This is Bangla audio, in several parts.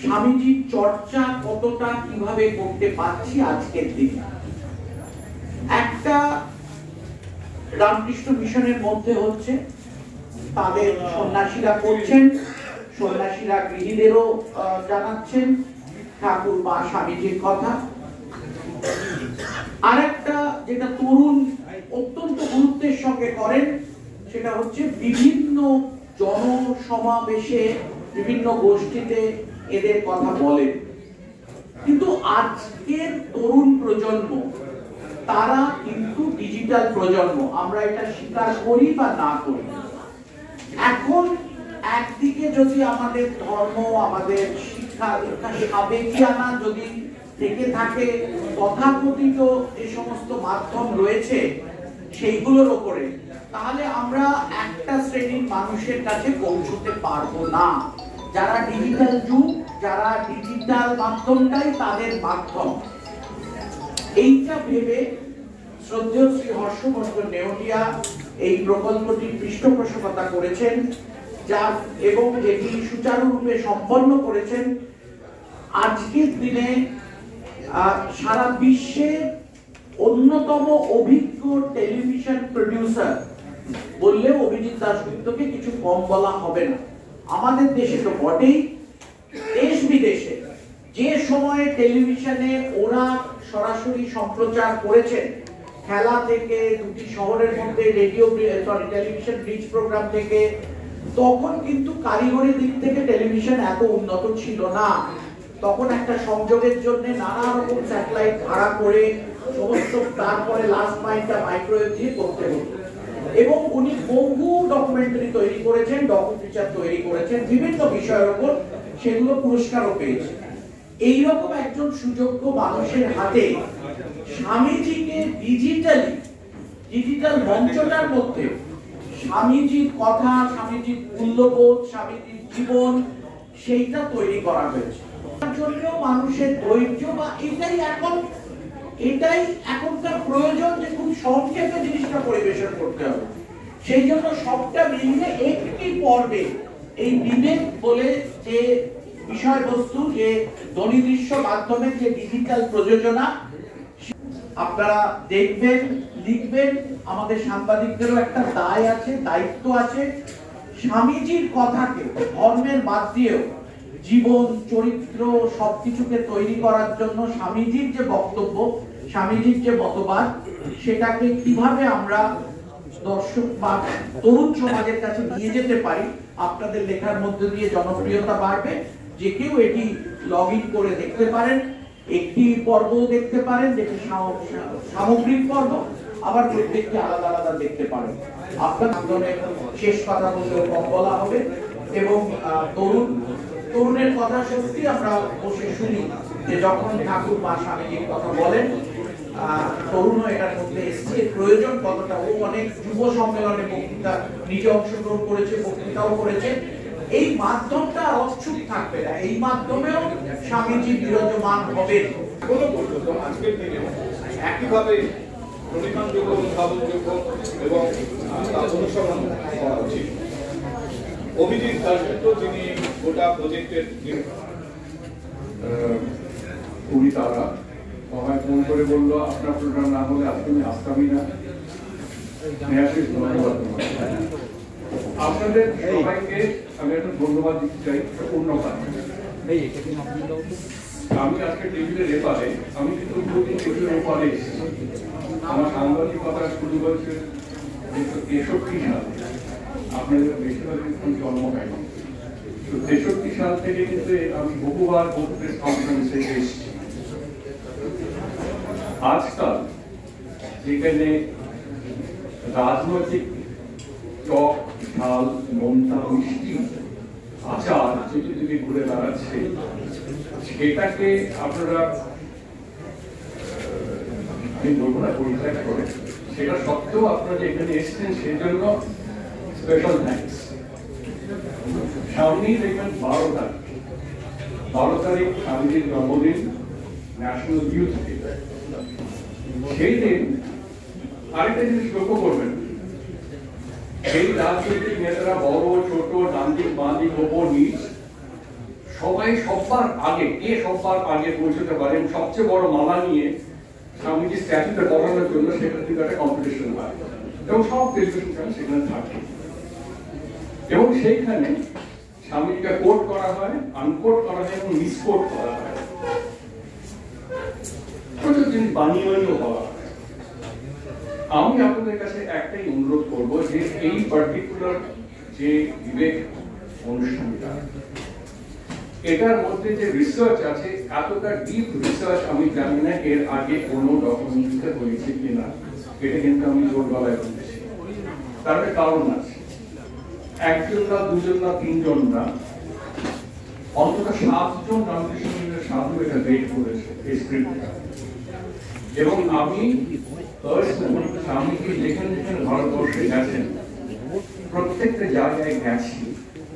স্বামীজির চর্চা কতটা কিভাবে করতে পারছি আজকের দিনে। একটা রামকৃষ্ণ মিশনের মধ্যে হচ্ছে তাদের সন্ন্যাসীরা করছেন, সন্ন্যাসীরা গৃহীদেরও জানাচ্ছেন ঠাকুর বা স্বামীজির কথা। আরেকটা যেটা তরুণ অত্যন্ত গুরুত্বের সঙ্গে করেন সেটা হচ্ছে বিভিন্ন জনসমাবেশে বিভিন্ন গোষ্ঠীতে এদের কথা বলেন। কিন্তু আজকের তরুণ প্রজন্ম তারা কিন্তু ডিজিটাল প্রজন্ম, আমরা এটা স্বীকার করি বা না করি। এখন একদিকে যদি আমাদের ধর্ম, আমাদের শিক্ষা দীক্ষা সাবেকিয়ানা যদি থেকে থাকে, তথাকথিত যে সমস্ত মাধ্যম রয়েছে সেইগুলোর ওপরে, তাহলে আমরা একটা শ্রেণীর মানুষের কাছে পৌঁছতে পারবো না। যারা ডিজিটাল যুগ, যারা ডিজিটাল মাধ্যমটাই তাদের মাধ্যম, এইটা ভেবে শ্রদ্ধেয় শ্রী হর্ষবর্ধন নেওটিয়া এই প্রকল্পটির পৃষ্ঠপোষকতা করেছেন, যা এবং এটি সুচারুরূপে সম্পন্ন করেছেন। আজকের দিনে সারা বিশ্বের অন্যতম অভিজ্ঞ টেলিভিশন প্রডিউসার বললেও অভিজিৎ দাশগুপ্তকে কিছু কম বলা হবে না। আমাদের দেশে তো বটেই, দেশ বিদেশে যে সময়ে টেলিভিশনে ওরা সরাসরি সম্প্রচার করেছেন, খেলা থেকে, দুটি শহরের মধ্যে টেলিভিশন ব্রিজ প্রোগ্রাম থেকে, তখন কিন্তু কারিগরি দিক থেকে টেলিভিশন এত উন্নত ছিল না। তখন একটা সংযোগের জন্য নানা রকম স্যাটেলাইট ভাড়া করে সমস্ত, তারপরে লাস্ট মাইলটা মাইক্রোওয়েভ দিয়ে করতে হতো। এবং উনি বহু ডকুমেন্টারি তৈরি করেছেন, ডকুফিচার তৈরি করেছেন বিভিন্ন বিষয়ের উপর, সেগুলো পুরস্কারও পেয়েছে। এইরকম একজন সুযোগ্য মানুষের হাতে স্বামীজিকে ডিজিটাল মঞ্চটার মধ্যে স্বামীজির কথা, স্বামীজির মূল্যবোধ, স্বামীজির জীবন, সেইটা তৈরি করা হয়েছে। তার জন্য মানুষের ধৈর্য বা এটাই এখনকার প্রয়োজন যে খুব সংক্ষেপে জিনিসটা পরিবেশন করতে হবে। সেই জন্য সবটা মিলিয়ে একটি পর্বে এই বিবেক বলে যে বিষয়বস্তু, যে ধ্বনিদৃশ্য মাধ্যমে যে ডিজিটাল প্রযোজনা, আপনারা দেখবেন, লিখবেন। আমাদের সাংবাদিকদেরও একটা দায় আছে, দায়িত্ব আছে। স্বামীজির কথাকে ধর্মের বাদ দিয়েও জীবন, চরিত্র সবকিছুকে তৈরি করার জন্য স্বামীজির যে বক্তব্য, স্বামীজির যে মতবাদ, সেটাকে কিভাবে আমরা দর্শক বা তরুণ সমাজের কাছে নিয়ে যেতে পারি। আপনাদের লেখার মধ্যে দিয়ে জনপ্রিয়তা বাড়বে। যে কেউ এটি লগ ইন করে দেখতে পারেন, একটি পর্ব দেখতে পারেন যেটি সামগ্রিক পর্ব, আবার প্রত্যেকটি আলাদা আলাদা দেখতে পারেন। আপনার আন্দোলনের শেষ কথা বলতে কম বলা হবে। এবং তরুণের কথা সত্যি আমরা বসে শুনি যে যখন ঠাকুর বা স্বামীজির কথা বলেন, তরুণও এটার মধ্যে এসছে, প্রয়োজন কতটা। ও অনেক যুব সম্মেলনে বক্তৃতা নিজে অংশগ্রহণ করেছে, বক্তৃতাও করেছে। এই মাধ্যমটা অচ্ছুক থাকবে না, এই মাধ্যমেও স্বামীজি বিরাজমান হবে। কোনো পর্যন্ত আজকের দিনে একইভাবে প্রণিধানযোগ্য, উদ্ভাবনযোগ্য এবং তার অনুসরণ করা উচিত। অভিজিৎ দাশগুপ্ত, যিনি গোটা প্রজেক্টের খুবই তারা সবাই ফোন করে বললো আপনার প্রোগ্রাম না হলে আজকে আমি আসতামই না। ধন্যবাদ আপনাদের সবাইকে। আমি একটা ধন্যবাদ দিতে চাই অন্য কারণে। আমি আজকে টেবিলের এপারে, আমি কিন্তু দুদিন টেবিলের ওপারে এসেছি। আমার সাংবাদিকতা শুরু হয়েছে 1963 সালে। আপনাদের বেশিরভাগ জন্ম হয়নি। তো 63 সাল থেকে কিন্তু আমি বহুবার প্রেস কনফারেন্সে এসেছি। আজকাল যেখানে রাজনৈতিক টক, ঝাল, নোনতা, মিষ্টি, আচার যদি ঘুরে দাঁড়াচ্ছে, সেটাকে আপনারা, আমি বলবো না পরিত্যাগ করে, সেটা সত্ত্বেও আপনারা যে এখানে এসেছেন সেই জন্য স্পেশাল থ্যাঙ্কস। সামনেই দেখবেন 12 তারিখ স্বামীজির জন্মদিন, ন্যাশনাল ইউথ ডে। সেই দিন আরেকটা জিনিস লক্ষ্য করবেন, এই রাজনৈতিক নেতারা বড় ছোট, ডান দিক বাঁ দিক ওপর নিচ সবাই সবার আগে সবার আগে পৌঁছতে পারে, এবং সবচেয়ে বড় মালা নিয়ে স্বামীজি স্ট্যাচুতে বসানোর জন্য সেখান থেকে একটা কম্পিটিশন হয়, এবং সব টেলিভিশন চ্যানেল সেখানে থাকে, এবং সেইখানে স্বামীজিকে কোট করা হয়, আনকোট করা হয় এবং মিসকোট করা হয়, প্রচুর জিনিস বানিয়ে বানিয়েও বলা হয়। আমি আপনাদের কাছে একটাই অনুরোধ করব যে এই পার্টিকুলার যে বিবেক অনুষ্ঠানটা, এটার মধ্যে যে রিসার্চ আছে, এতটা ডিপ রিসার্চ আমি জানি না এর আগে কোনো ডকুমেন্টারিতে হয়েছে কিনা, এটা কিন্তু আমি জোর গলায় বলছি। তার একটা কারণ আছে, একজন না, দুজন না, তিনজন না, অন্তত 7 জন রামকৃষ্ণ মিশনের সাধু এটা রেড করেছে এই স্ক্রিপ্টটা। এবং আমি স্বামীজি যেখানে যেখানে ভারতবর্ষে গেছেন, প্রত্যেকটা জায়গায় গেছি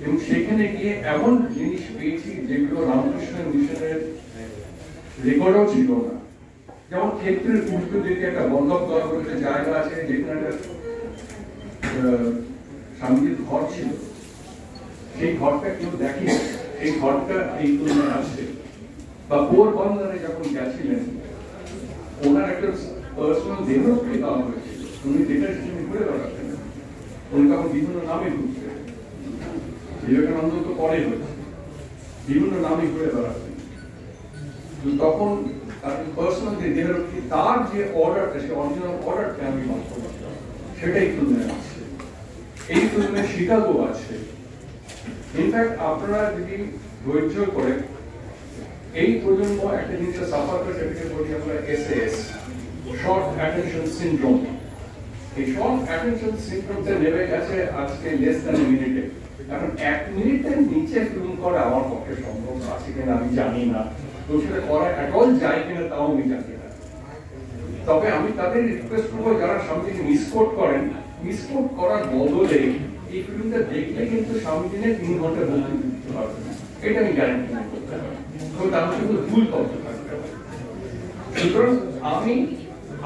এবং সেখানে গিয়ে এমন জিনিস পেয়েছি যেগুলো রামকৃষ্ণ মিশনের রেকর্ডও ছিল না। যেমন ক্ষেত্রের উল্টো দিকে একটা বন্ধক দরবারের জায়গা আছে, যেখানে স্বামীজির ঘর ছিল, সেই ঘরটা কেউ দেখেনি, এই ঘরটা এই তুলনায় আছে। বা পোরবন্দরে যখন গেছিলেন, ওনার একটা পার্সোনাল দেহরক্ষী দেওয়া হয়েছিল, উনি যেটা সেখানে ঘুরে বেড়াতেন, উনি তখন বিভিন্ন নামে ঘুরতেন, বিবেকানন্দ তো পরে হয়েছে, বিভিন্ন নামে ঘুরে বেড়াতেন। তখন পার্সোনাল যে দেহরক্ষী, তার যে অর্ডারটা, সেই অরিজিনাল অর্ডারটা আমি মাত্র সেটাই তুলনায় আছে। এই তুলনায় শিকাগো আছে। ইনফ্যাক্ট আপনারা যদি ধৈর্য করে, এই প্রজন্ম একটা জিনিসটা সাফার করে, সেটাকে বলি আমরা SAS, শর্ট অ্যাটেনশন সিনড্রোম। এই শর্ট অ্যাটেনশন সিনড্রোমটা নেমে গেছে আজকে লেস দ্যান মিনিটে। কারণ 1 মিনিটের নিচে ফিল্ম করা আমার পক্ষে সম্ভব আছে কিনা আমি জানি না, তো সেটা করা অ্যাটল যায় কিনা তাও আমি জানি না। তবে আমি তাদের রিকোয়েস্ট করবো, যারা স্বামীজিকে মিসকোট করেন, মিসকোট করার বদলে এই ফিল্মটা দেখলে কিন্তু স্বামীজিকে 3 ঘন্টা বলতে দিতে পারবে না, এটা আমি গ্যারান্টি করতে পারি। তো তার শুধু ভুল তথ্য থাকবে। সুতরাং আমি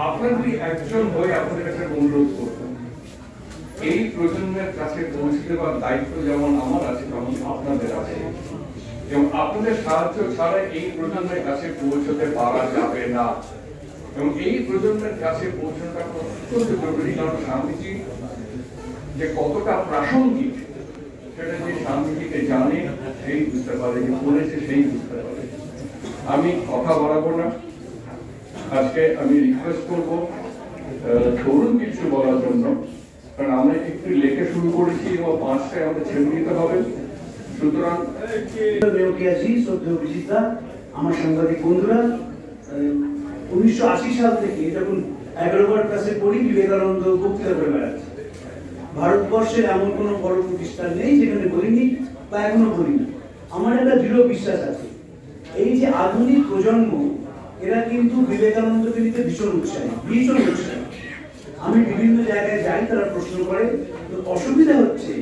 আপনাদের একজন হয়ে আপনাদের কাছে অনুরোধ করব, এই প্রজন্মের কাছে পৌঁছে দেওয়ার দায়িত্ব যেমন আমার আছে, তেমন আপনাদের আছে, এবং আপনাদের সাহায্য ছাড়া এই প্রজন্মের কাছে পৌঁছতে পারা যাবে না। এবং এই প্রজন্মের কাছে পৌঁছানোটা অত্যন্ত জরুরি, কারণ স্বামীজি যে কতটা প্রাসঙ্গিক সেটা যে স্বামীজিকে জানে সেই বুঝতে পারে, যে পড়েছে সেই বুঝতে পারে। আমি কথা বাড়াবো না, আজকে আমি রিকোয়েস্ট করবো তরুণ কিছু বলার জন্য, কারণ আমরা একটু লেখা শুরু করেছি এবং 5টায় আমাদের ছেড়ে দিতে হবে। সুতরাং আমার সাংবাদিক বন্ধুরা, 1980 সাল থেকে যখন 11 বার ক্লাসে পড়ি, বিবেকানন্দ বক্তৃতা করে বেড়াচ্ছে। ভারতবর্ষের এমন কোনো বড় প্রতিষ্ঠান নেই যেখানে বলিনি বা এখনো বলিনি। আমার একটা দৃঢ় বিশ্বাস আছে, এই যে আধুনিক প্রজন্ম, এরা কিন্তু বিবেকানন্দকে নিতে ভীষণ উৎসাহী। আমি বিভিন্ন জায়গায় যাই, তারা প্রশ্ন করে, তো অসুবিধা হচ্ছে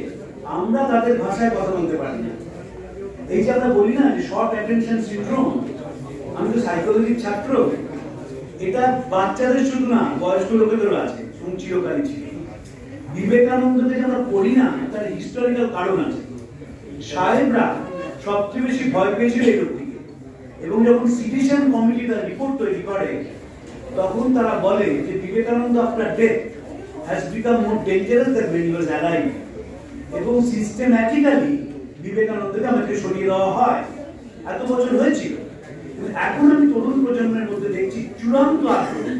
আমরা তাদের ভাষায় কথা বলতে পারি না। এই যে আমরা বলি না যে শর্ট অ্যাটেনশন সিনড্রোম, আমি তো সাইকোলজির ছাত্র, এটা বাচ্চাদের শুধু না, বয়স্ক লোকেদেরও আছে এবং চিরকালই ছিল। বিবেকানন্দকে আমরা পড়ি না, তার হিস্টোরিক্যাল কারণ আছে। সাহেবরা সবচেয়ে বেশি ভয় পেয়েছিল এই লোকটিকে, এবং যখন সিটিজেন কমিটি তার রিপোর্ট তৈরি করে, তখন তারা বলে যে Vivekananda after death has become more dangerous than when he was alive, এবং সিস্টেম্যাটিক্যালি বিবেকানন্দকে আমাকে সরিয়ে দেওয়া হয়। এত বছর হয়েছিল, এখন আমি তরুণ প্রজন্মের মধ্যে দেখছি চূড়ান্ত আক্রমণ।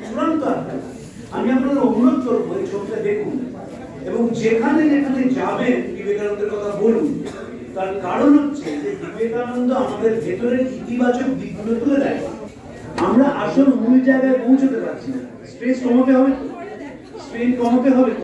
আমি আপনাদের অনুরোধ করবো এই ছবিটা দেখুন, এবং যেখানে যেখানে যাবেন বিবেকানন্দের কথা বলুন। তার কারণ হচ্ছে যে বিবেকানন্দ আমাদের ভেতরের ইতিবাচক দিকগুলো তুলে দেয়। আমরা আসল মূল জায়গায় পৌঁছতে পারছি না, স্ট্রেস কমাতে হবে, স্ট্রেন কমাতে হবে।